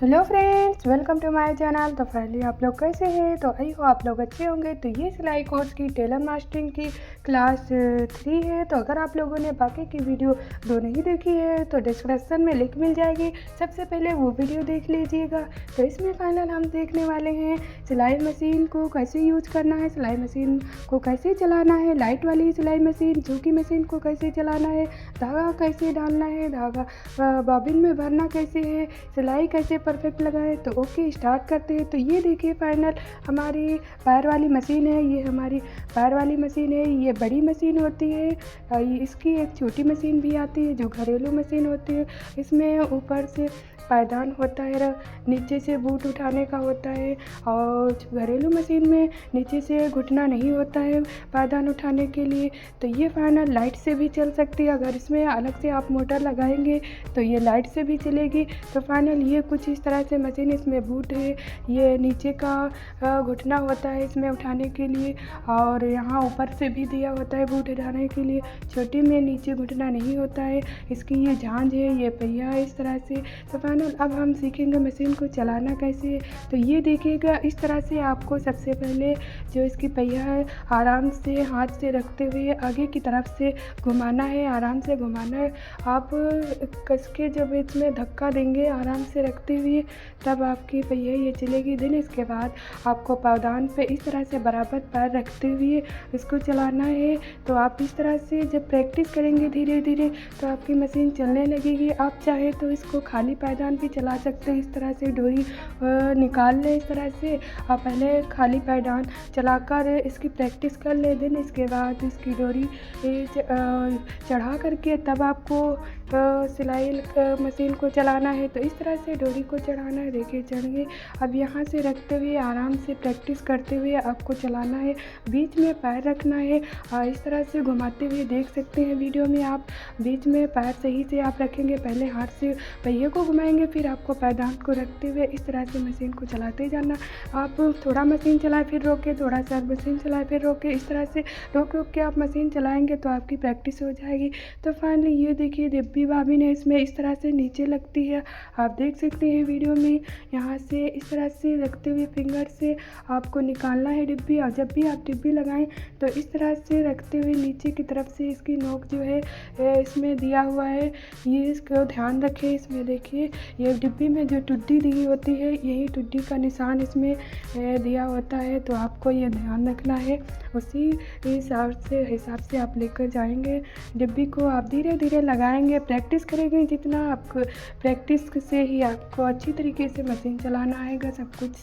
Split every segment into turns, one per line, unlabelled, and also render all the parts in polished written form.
Hello friends, welcome to my channel. तो finally आप लोग कैसे हैं? तो आई हो आप लोग अच्छे होंगे। तो ये सिलाई कोर्स की टेलर मास्टरिंग की क्लास 3 है। तो अगर आप लोगों ने बाकी की वीडियो दो नहीं देखी है तो डिस्क्रिप्शन में लिंक मिल जाएगी, सबसे पहले वो वीडियो देख लीजिएगा। तो इसमें फाइनल हम देखने वाले हैं सिलाई मशीन को कैसे यूज करना है, सिलाई मशीन को कैसे चलाना है, लाइट वाली सिलाई मशीन, झुकी मशीन को कैसे चलाना है, धागा कैसे डालना है, धागा बॉबिन में भरना कैसे है, सिलाई कैसे परफेक्ट लगाएं। तो ओके स्टार्ट करते हैं। तो ये देखिए फाइनल हमारी पैर वाली मशीन है। ये हमारी पैर वाली मशीन है। ये बड़ी मशीन होती है। इसकी एक छोटी मशीन भी आती है जो घरेलू मशीन होती है। इसमें ऊपर से पायदान होता है, नीचे से बूट उठाने का होता है। और घरेलू मशीन में नीचे से घुटना नहीं होता है पायदान उठाने के लिए। तो ये फाइनल लाइट से भी चल सकती है। अगर इसमें अलग से आप मोटर लगाएंगे तो ये लाइट से भी चलेगी। तो फाइनल ये कुछ इस तरह से मशीन, इसमें बूट है, ये नीचे का घुटना होता है इसमें उठाने के लिए, और यहाँ ऊपर से भी दिया होता है बूट उठाने के लिए। छोटी में नीचे घुटना नहीं होता है। इसकी ये झांझ है, ये पहिया है इस तरह से। तो फाइनल अब हम सीखेंगे मशीन को चलाना कैसे है। तो ये देखिएगा इस तरह से आपको सबसे पहले जो इसकी पहिया है आराम से हाथ से रखते हुए आगे की तरफ से घुमाना है, आराम से घुमाना है। आप कस के जब इसमें धक्का देंगे आराम से रखते हुए तब आपकी पहिया ये चलेगी। दिन इसके बाद आपको पावदान पे इस तरह से बराबर पैर रखते हुए इसको चलाना है। तो आप इस तरह से जब प्रैक्टिस करेंगे धीरे धीरे तो आपकी मशीन चलने लगेगी। आप चाहे तो इसको खाली पायदान भी चला सकते हैं। इस तरह से डोरी निकाल लें इस तरह से। आप पहले खाली पायदान चलाकर इसकी प्रैक्टिस कर लें। दिन इसके बाद इसकी डोरी चढ़ा करके तब आपको सिलाई मशीन को चलाना है। तो इस तरह से डोरी को चढ़ाना है। देखिए चढ़ गई। अब यहाँ से रखते हुए आराम से प्रैक्टिस करते हुए आपको चलाना है। बीच में पैर रखना है और इस तरह से घुमाते हुए देख सकते हैं वीडियो में आप। बीच में पैर सही से आप रखेंगे, पहले हाथ से पहिए को घुमाएंगे, फिर आपको पायदान को रखते हुए इस तरह से मशीन को चलाते जाना। आप थोड़ा मशीन चलाएं फिर रोके, थोड़ा सा मशीन चलाएं फिर रोके। इस तरह से रोक रोक के आप मशीन चलाएंगे तो आपकी प्रैक्टिस हो जाएगी। तो फाइनली ये देखिए डिब्बी बॉबिन है, इसमें इस तरह से नीचे लगती है। आप देख सकते हैं वीडियो में। यहाँ से इस तरह से रखते हुए फिंगर से आपको निकालना है डिब्बी। और जब भी आप डिब्बी लगाएं तो इस तरह से रखते हुए नीचे की तरफ से इसकी नोक जो है इसमें दिया हुआ है, ये इसको ध्यान रखें। इसमें देखिए ये डिब्बी में जो टुड्डी दी होती है यही टुड्डी का निशान इसमें दिया होता है। तो आपको ये ध्यान रखना है। उसी हिसाब से आप लेकर जाएंगे डिब्बी को। आप धीरे धीरे लगाएंगे, प्रैक्टिस करेंगे जितना आपको प्रैक्टिस से ही आपको अच्छी तरीके से मशीन चलाना आएगा, सब कुछ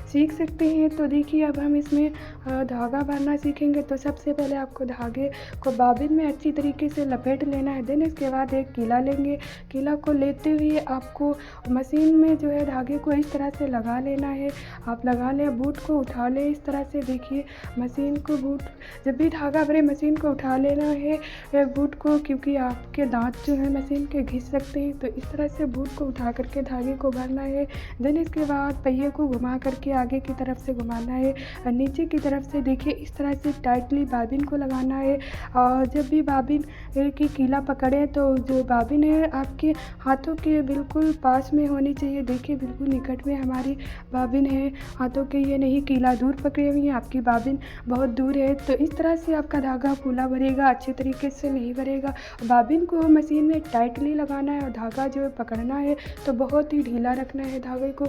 सीख सकते हैं। तो देखिए अब हम इसमें धागा भरना सीखेंगे। तो सबसे पहले आपको धागे को बॉबिन में अच्छी तरीके से लपेट लेना है। देन इसके बाद एक कीला लेंगे। कीला को लेते हुए आपको मशीन में जो है धागे को इस तरह से लगा लेना है। आप लगा लें, बूट को उठा लें इस तरह से। देखिए मशीन को बूट जब भी धागा भरे मशीन को उठा लेना है बूट को, क्योंकि आपके दांत जो है मशीन के घिस सकते हैं। तो इस तरह से बूट को उठा करके धागे को भरना है। देन इसके बाद पहिए को घुमा करके आगे की तरफ से घुमाना है और नीचे की तरफ से देखिए इस तरह से टाइटली बॉबिन को लगाना है। और जब भी बॉबिन की कीला पकड़े तो जो बॉबिन है आपके हाथों के बिल्कुल पास में होनी चाहिए। देखिए बिल्कुल निकट में हमारी बॉबिन है हाथों के, ये नहीं कीला दूर पकड़े हुई है, आपकी बॉबिन बहुत दूर है। तो इस तरह से आपका धागा फूला भरेगा, अच्छे तरीके से नहीं भरेगा। बॉबिन को मशीन में टाइटली लगाना है और धागा जो है पकड़ना है तो बहुत ही ढीला रखना है धागे को।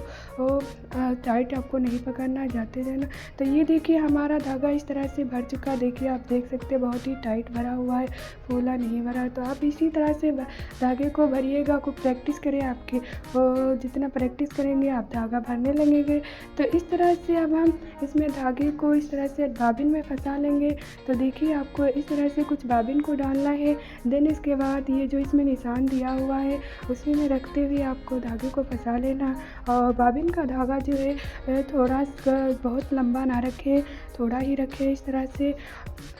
टाइट आपको नहीं पकड़ना, जाते रहना। तो ये देखिए हमारा धागा इस तरह से भर चुका। देखिए आप देख सकते हैं बहुत ही टाइट भरा हुआ है, फूला नहीं भरा। तो आप इसी तरह से धागे को भरिएगा, को प्रैक्टिस करें। आपके जितना प्रैक्टिस करेंगे आप धागा भरने लगेंगे। तो इस तरह से अब हम इसमें धागे को इस तरह से बॉबिन में फंसा लेंगे। तो देखिए आपको इस तरह से कुछ बॉबिन को डालना है। देन इसके बाद ये जो इसमें निशान दिया हुआ है उसी में रखते हुए आपको धागे को फंसा लेना। और बॉबिन का धागा जो है थोड़ा बहुत लंबा ना रखें, थोड़ा ही रखें। इस तरह से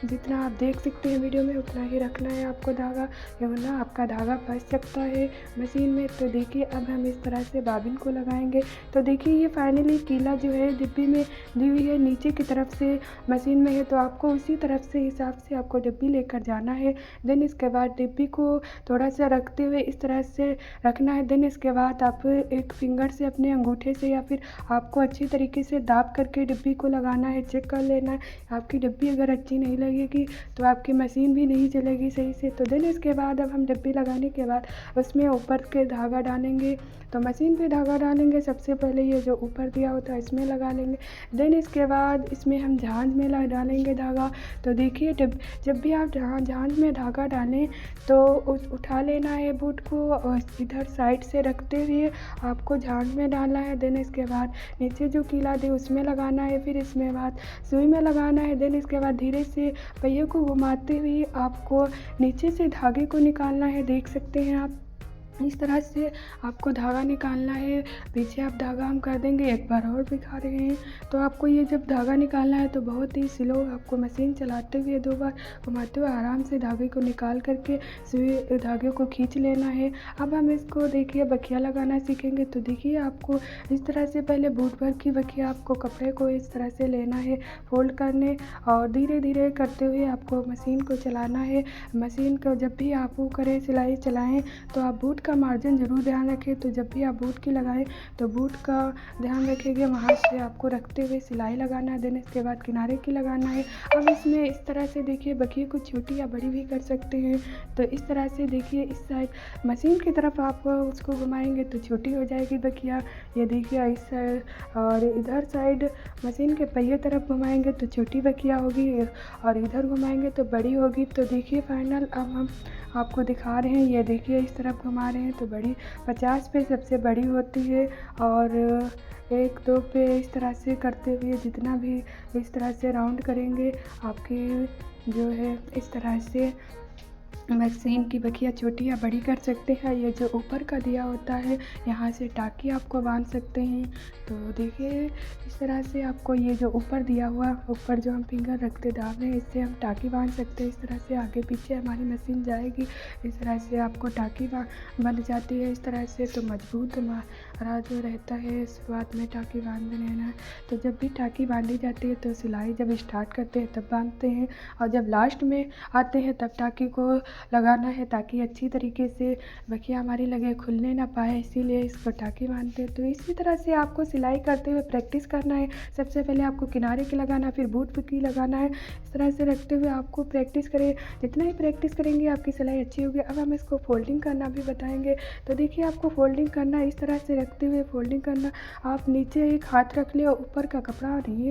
जितना आप देख सकते हैं वीडियो में उतना ही रखना है आपको धागा, वरना आपका धागा फंस सकता है मशीन में। तो देखिए अब हम इस तरह से बाबिन को लगाएंगे। तो देखिए ये फाइनली कीला जो है डिब्बी में दी हुई है, नीचे की तरफ से मशीन में है, तो आपको उसी तरफ से हिसाब से आपको डिब्बी लेकर जाना है। देन इसके बाद डिब्बी को थोड़ा सा रखते हुए इस तरह से रखना है। देन इसके बाद आप एक फिंगर से अपने अंगूठे से या फिर आपको अच्छी तरीके से दाब करके डिब्बी को लगाना है, चेक कर लेना है। आपकी डिब्बी अगर अच्छी नहीं लगेगी तो आपकी मशीन भी नहीं चलेगी सही से। तो देन इसके बाद अब हम डिब्बी लगाने के बाद उसमें ऊपर के धागा डालेंगे। तो मशीन पे धागा डालेंगे, सबसे पहले ये जो ऊपर दिया होता है इसमें लगा लेंगे। देन इसके बाद इसमें हम झांझ में डालेंगे धागा। तो देखिए जब भी आप झांझ में धागा डालें तो उठा लेना है बूट को और इधर साइड से रखते हुए आपको झांझ में डालना है। देन इसके बाद नीचे जो कीला दे उसमें लगाना है, फिर इसमें बाद सुई में लगाना है। देन इसके बाद धीरे से पहिए को घुमाते हुए आपको नीचे से धागे को निकालना है। देख सकते हैं आप इस तरह से आपको धागा निकालना है। पीछे आप धागा हम कर देंगे, एक बार और दिखा रहे हैं। तो आपको ये जब धागा निकालना है तो बहुत ही स्लो आपको मशीन चलाते हुए 2 बार घुमाते हुए आराम से धागे को निकाल करके सुई धागे को खींच लेना है। अब हम इसको देखिए बखिया लगाना सीखेंगे। तो देखिए आपको इस तरह से पहले बूट भर की बखिया आपको कपड़े को इस तरह से लेना है, फोल्ड करने और धीरे धीरे करते हुए आपको मशीन को चलाना है। मशीन को जब भी आप वो करें सिलाई चलाएँ तो आप बूट का मार्जिन ज़रूर ध्यान रखें। तो जब भी आप बूट की लगाएं तो बूट का ध्यान रखेंगे, वहाँ से आपको रखते हुए सिलाई लगाना है। देन इसके बाद किनारे की लगाना है। अब इसमें इस तरह से देखिए बखिए को छोटी या बड़ी भी कर सकते हैं। तो इस तरह से देखिए इस साइड मशीन की तरफ आप उसको घुमाएंगे तो छोटी हो जाएगी बखिया, ये देखिए इस साइड, और इधर साइड मशीन के पहिए तरफ घुमाएंगे तो छोटी बखिया होगी और इधर घुमाएंगे तो बड़ी होगी। तो देखिए फाइनल अब हम आपको दिखा रहे हैं, ये देखिए इस तरफ घुमा रहे हैं तो बड़ी 50 पे सबसे बड़ी होती है और 1-2 पे इस तरह से करते हुए जितना भी इस तरह से राउंड करेंगे आपकी जो है इस तरह से मशीन की बखिया छोटी या बड़ी कर सकते हैं। ये जो ऊपर का दिया होता है यहाँ से टाकी आपको बांध सकते हैं। तो देखिए इस तरह से आपको ये जो ऊपर दिया हुआ ऊपर जो हम फिंगर रखते दाब रहे हैं इससे हम टाकी बांध सकते हैं। इस तरह से आगे पीछे हमारी मशीन जाएगी, इस तरह से आपको टाकी बन जाती है इस तरह से। तो मजबूत हमारा जो रहता है शुरुआत में टाकी बांध लेना है। तो जब भी टाकी बांधी जाती है तो सिलाई जब स्टार्ट करते हैं तब बांधते हैं और जब लास्ट में आते हैं तब टाकी को लगाना है ताकि अच्छी तरीके से बखिया हमारी लगे, खुलने ना पाए, इसीलिए इसको टाकी बांधते हैं। तो इसी तरह से आपको सिलाई करते हुए प्रैक्टिस करना है। सबसे पहले आपको किनारे की लगाना, फिर बूट की लगाना है। इस तरह से रखते हुए आपको प्रैक्टिस करें, जितना ही प्रैक्टिस करेंगे आपकी सिलाई अच्छी होगी। अब हम इसको फोल्डिंग करना भी बताएंगे। तो देखिए आपको फोल्डिंग करना इस तरह से रखते हुए फोल्डिंग करना, आप नीचे एक हाथ रख ले और ऊपर का कपड़ा नहीं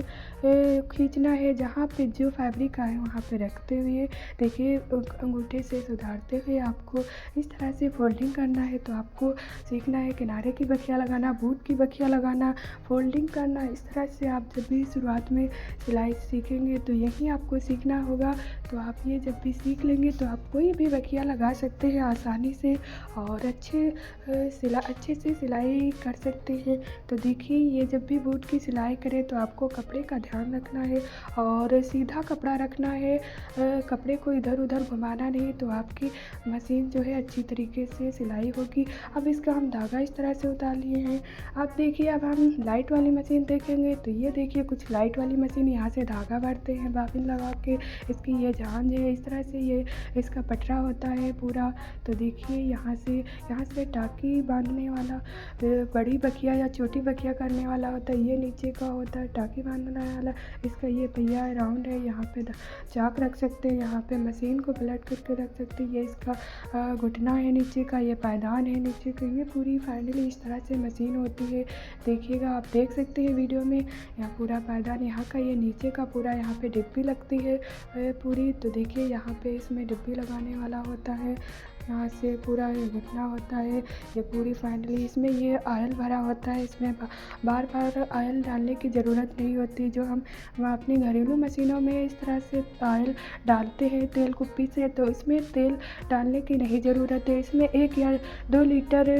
खींचना है, जहाँ पे जो फैब्रिक आए वहाँ पे रखते हुए देखिए अंगूठे से सुधारते हुए आपको इस तरह से फोल्डिंग करना है। तो आपको सीखना है किनारे की बखिया लगाना, बूट की बखिया लगाना, फोल्डिंग करना। इस तरह से आप जब भी शुरुआत में सिलाई सीखेंगे तो यही आपको सीखना होगा। तो आप ये जब भी सीख लेंगे तो आप कोई भी बखिया लगा सकते हैं आसानी से और अच्छे से सिलाई कर सकते हैं। तो देखिए ये जब भी बूट की सिलाई करें तो आपको कपड़े का ध्यान रखना है और सीधा कपड़ा रखना है, कपड़े को इधर उधर घुमाना नहीं, तो आपकी मशीन जो है अच्छी तरीके से सिलाई होगी। अब इसका हम धागा इस तरह से उतार लिए हैं। अब देखिए अब हम लाइट वाली मशीन देखेंगे। तो ये देखिए कुछ लाइट वाली मशीन, यहाँ से धागा भरते हैं बाबिन लगा के, इसकी ये झांझ है, इस तरह से ये इसका पटरा होता है पूरा। तो देखिए यहाँ से टाकी बांधने वाला बड़ी बखिया या छोटी बखिया करने वाला होता है, ये नीचे का होता है टाकी बांधने वाला। इसका ये पहिया राउंड है, यहाँ पे चाक रख सकते हैं, यहाँ पे मशीन को पलट करके रख सकते हैं। ये इसका घुटना है नीचे का, ये पायदान है नीचे का। ये पूरी फाइनली इस तरह से मशीन होती है। देखिएगा आप देख सकते हैं वीडियो में, यहाँ पूरा पायदान यहाँ का, ये नीचे का पूरा यहाँ पे डिब्बी लगती है पूरी। तो देखिए यहाँ पे इसमें डिब्बी लगाने वाला होता है, यहाँ से पूरा ये घुटना होता है। ये पूरी फाइनली इसमें ये ऑयल भरा होता है, इसमें बार बार ऑयल डालने की ज़रूरत नहीं होती। जो हम अपनी घरेलू मशीनों में इस तरह से ऑयल डालते हैं तेल कुप्पी से, तो इसमें तेल डालने की नहीं ज़रूरत है। इसमें 1 या 2 लीटर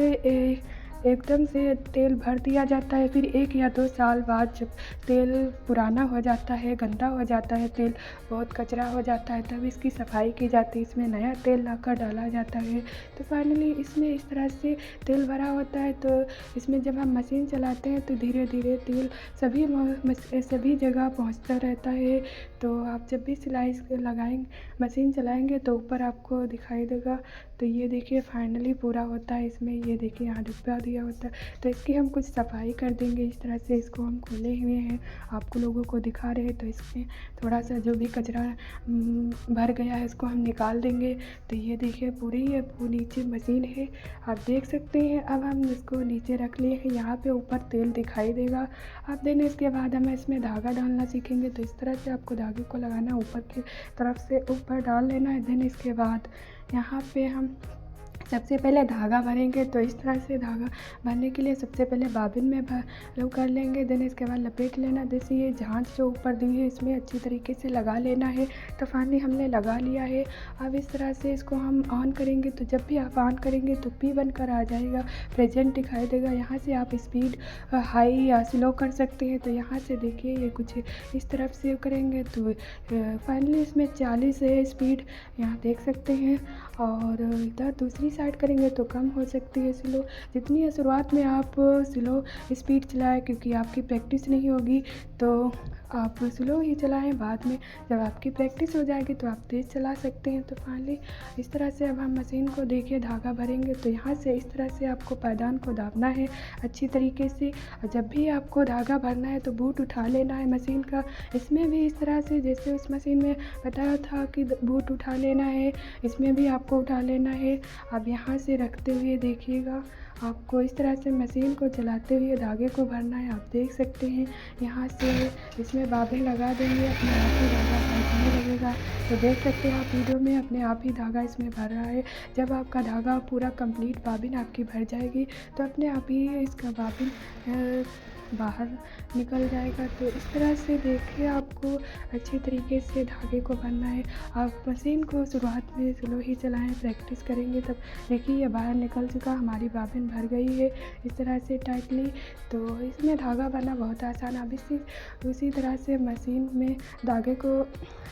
एकदम से तेल भर दिया जाता है, फिर 1 या 2 साल बाद जब तेल पुराना हो जाता है, गंदा हो जाता है तेल, बहुत कचरा हो जाता है, तब इसकी सफाई की जाती है, इसमें नया तेल लाकर डाला जाता है। तो फाइनली इसमें इस तरह से तेल भरा होता है, तो इसमें जब हम मशीन चलाते हैं तो धीरे धीरे तेल सभी जगह पहुंचता रहता है। तो आप जब भी सिलाई लगाएंगे, मशीन चलाएंगे तो ऊपर आपको दिखाई देगा। तो ये देखिए फाइनली पूरा होता है। इसमें ये देखिए यहाँ डिब्बा दिया होता है, तो इसकी हम कुछ सफाई कर देंगे। इस तरह से इसको हम खोले हुए हैं, आपको लोगों को दिखा रहे हैं। तो इसमें थोड़ा सा जो भी कचरा भर गया है इसको हम निकाल देंगे। तो ये देखिए पूरी ये नीचे मशीन है, आप देख सकते हैं। अब हम इसको नीचे रख लिए हैं, यहाँ पे ऊपर तेल दिखाई देगा। अब देने इसके बाद हम इसमें धागा डालना सीखेंगे। तो इस तरह से आपको धागे को लगाना, ऊपर की तरफ से ऊपर डाल लेना है। देन इसके बाद यहाँ पे हम सबसे पहले धागा भरेंगे। तो इस तरह से धागा भरने के लिए सबसे पहले बाबिन में कर लेंगे। देन इसके बाद लपेट लेना। जैसे ये झांझ जो ऊपर दी है इसमें अच्छी तरीके से लगा लेना है। तो फाइनली हमने लगा लिया है। अब इस तरह से इसको हम ऑन करेंगे। तो जब भी आप ऑन करेंगे तो P बनकर आ जाएगा, प्रेजेंट दिखाई देगा। यहाँ से आप स्पीड हाई या स्लो कर सकते हैं। तो यहाँ से देखिए ये कुछ इस तरफ से करेंगे तो फाइनली इसमें 40 है स्पीड, यहाँ देख सकते हैं। और इधर दूसरी साइड करेंगे तो कम हो सकती है स्लो। जितनी है शुरुआत में आप स्लो स्पीड चलाएं, क्योंकि आपकी प्रैक्टिस नहीं होगी तो आप स्लो ही चलाएं। बाद में जब आपकी प्रैक्टिस हो जाएगी तो आप तेज़ चला सकते हैं। तो फाइनली इस तरह से अब हम मशीन को देखिए धागा भरेंगे। तो यहाँ से इस तरह से आपको पायदान को दाबना है अच्छी तरीके से। और जब भी आपको धागा भरना है तो बूट उठा लेना है मशीन का। इसमें भी इस तरह से जैसे उस मशीन में बताया था कि बूट उठा लेना है, इसमें भी आपको उठा लेना है। अब यहाँ से रखते हुए देखिएगा, आपको इस तरह से मशीन को चलाते हुए धागे को भरना है। आप देख सकते हैं यहाँ से इसमें बाबें लगा देंगे, अपने आप ही धागा भरने लगेगा। तो देख सकते हैं आप वीडियो में अपने आप ही धागा इसमें भर रहा है। जब आपका धागा पूरा कंप्लीट बाबिन आपकी भर जाएगी तो अपने आप ही इसका बाबिन बाहर निकल जाएगा। तो इस तरह से देखिए आपको अच्छी तरीके से धागे को भरना है। आप मशीन को शुरुआत में स्लो ही चलाएं, प्रैक्टिस करेंगे तब देखिए ये बाहर निकल चुका, हमारी बाबिन भर गई है इस तरह से टाइटली। तो इसमें धागा भरना बहुत आसान। अब उसी तरह से मशीन में धागे को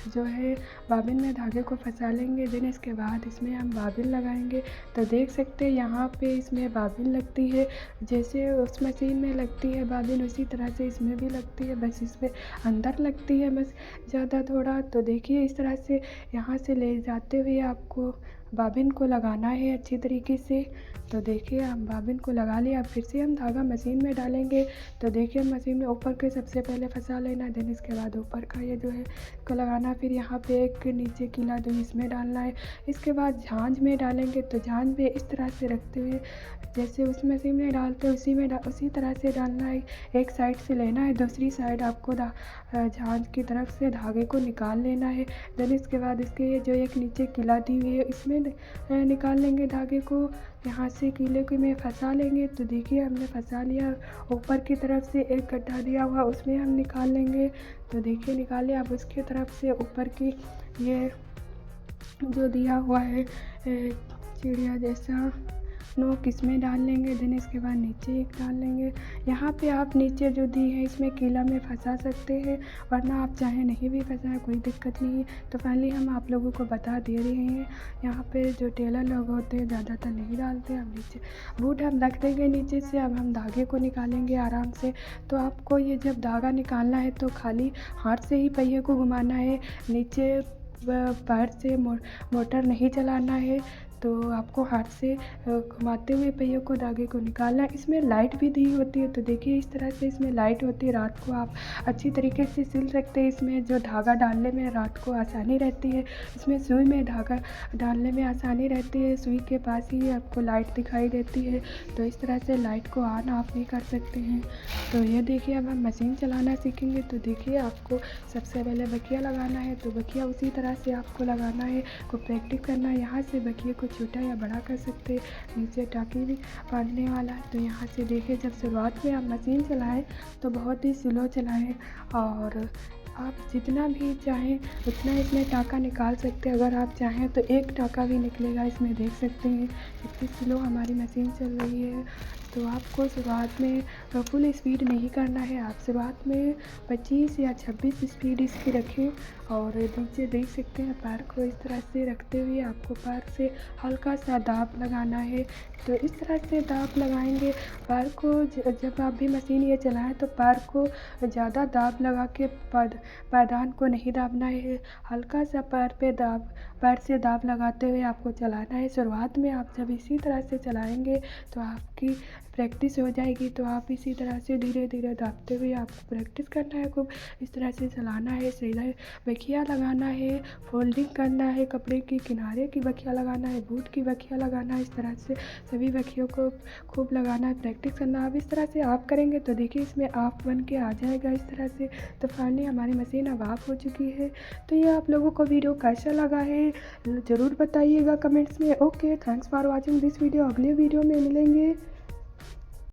जो है बाबिन में धागे को फंसा लेंगे। देन इसके बाद इसमें हम बाबिन लगाएंगे। तो देख सकते हैं यहाँ पे इसमें बाबिन लगती है, जैसे उस मशीन में लगती है बाबिन उसी तरह से इसमें भी लगती है, बस इसमें अंदर लगती है बस ज़्यादा थोड़ा। तो देखिए इस तरह से यहाँ से ले जाते हुए आपको बाबिन को लगाना है अच्छी तरीके से। तो देखिए हम बाबिन को लगा लिया। अब फिर से हम धागा मशीन में डालेंगे। तो देखिए मशीन में ऊपर के सबसे पहले फंसा लेना, देन इसके बाद ऊपर का ये जो है को लगाना। फिर यहाँ पे एक नीचे कीला जो इसमें डालना है। इसके बाद झांझ में डालेंगे। तो झांझ में इस तरह से रखते हुए जैसे उस मशीन में डालते हैं उसी तरह से डालना है। एक साइड से लेना है, दूसरी साइड आपको झांझ की तरफ से धागे को निकाल लेना है। देन इसके बाद इसके जो एक नीचे कीला दी हुई है इसमें निकाल लेंगे धागे को, यहाँ से कीले को में फंसा लेंगे। तो देखिए हमने फंसा लिया। ऊपर की तरफ से एक गड्ढा दिया हुआ उसमें हम निकाल लेंगे। तो देखिए निकाले। अब उसकी तरफ से ऊपर की ये जो दिया हुआ है चिड़िया जैसा नोक इसमें डाल लेंगे। देन इसके बाद नीचे एक डाल लेंगे। यहाँ पे आप नीचे जो दी है इसमें कीला में फंसा सकते हैं, वरना आप चाहे नहीं भी फंसाएं कोई दिक्कत नहीं है। तो फाइनली हम आप लोगों को बता दे रहे हैं। यहाँ पे जो टेलर लोग होते हैं ज़्यादातर नहीं डालते। हम नीचे बूट हम रख देंगे नीचे से। अब हम धागे को निकालेंगे आराम से। तो आपको ये जब धागा निकालना है तो खाली हाथ से ही पहिए को घुमाना है, नीचे पैर से मोटर नहीं चलाना है। तो आपको हाथ से घुमाते हुए पहियों को धागे को निकालना है। इसमें लाइट भी दी होती है। तो देखिए इस तरह से इसमें लाइट होती है, रात को आप अच्छी तरीके से सिल सकते हैं। इसमें जो धागा डालने में रात को आसानी रहती है, इसमें सुई में धागा डालने में आसानी रहती है। सुई के पास ही आपको लाइट दिखाई देती है। तो इस तरह से लाइट को ऑन ऑफ भी कर सकते हैं। तो ये देखिए अब हम मशीन चलाना सीखेंगे। तो देखिए आपको सबसे पहले बखिया लगाना है। तो बखिया उसी तरह से आपको लगाना है, को प्रैक्टिस करना है। यहाँ से बखिए को छोटा या बड़ा कर सकते हैं। नीचे टाँकी भी बांधने वाला है। तो यहाँ से देखिए जब शुरुआत में आप मशीन चलाएं तो बहुत ही स्लो चलाएं, और आप जितना भी चाहें उतना इसमें टाँका निकाल सकते हैं। अगर आप चाहें तो एक टाँका भी निकलेगा। इसमें देख सकते हैं कितनी स्लो हमारी मशीन चल रही है। तो आपको शुरुआत में फुल स्पीड नहीं करना है। आप शुरुआत में 25 या 26 स्पीड इसकी रखें और नीचे देख सकते हैं पैर को इस तरह से रखते हुए आपको पैर से हल्का सा दाब लगाना है। तो इस तरह से दाब लगाएंगे पैर को। जब आप भी मशीन ये चलाएं तो पैर को ज़्यादा दाब लगा के पायदान को नहीं दाबना है। हल्का सा पैर से दाब लगाते हुए आपको चलाना है। शुरुआत में आप जब इसी तरह से चलाएंगे तो आपकी प्रैक्टिस हो जाएगी। तो आप इसी तरह से धीरे धीरे दाबते हुए आपको प्रैक्टिस करना है। खूब इस तरह से चलाना है। सीधा बखिया लगाना है, फोल्डिंग करना है, कपड़े के किनारे की बखिया लगाना है, बूट की बखिया लगाना है। इस तरह से सभी बखियों को खूब लगाना है, प्रैक्टिस करना है। अब इस तरह से आप करेंगे तो देखिए इसमें आप बन के आ जाएगा इस तरह से। तो फाइनली हमारी मशीन अब ऑफ हो चुकी है। तो ये आप लोगों को वीडियो कैसा लगा है ज़रूर बताइएगा कमेंट्स में। Okay, thanks for watching this video. अगले वीडियो में मिलेंगे।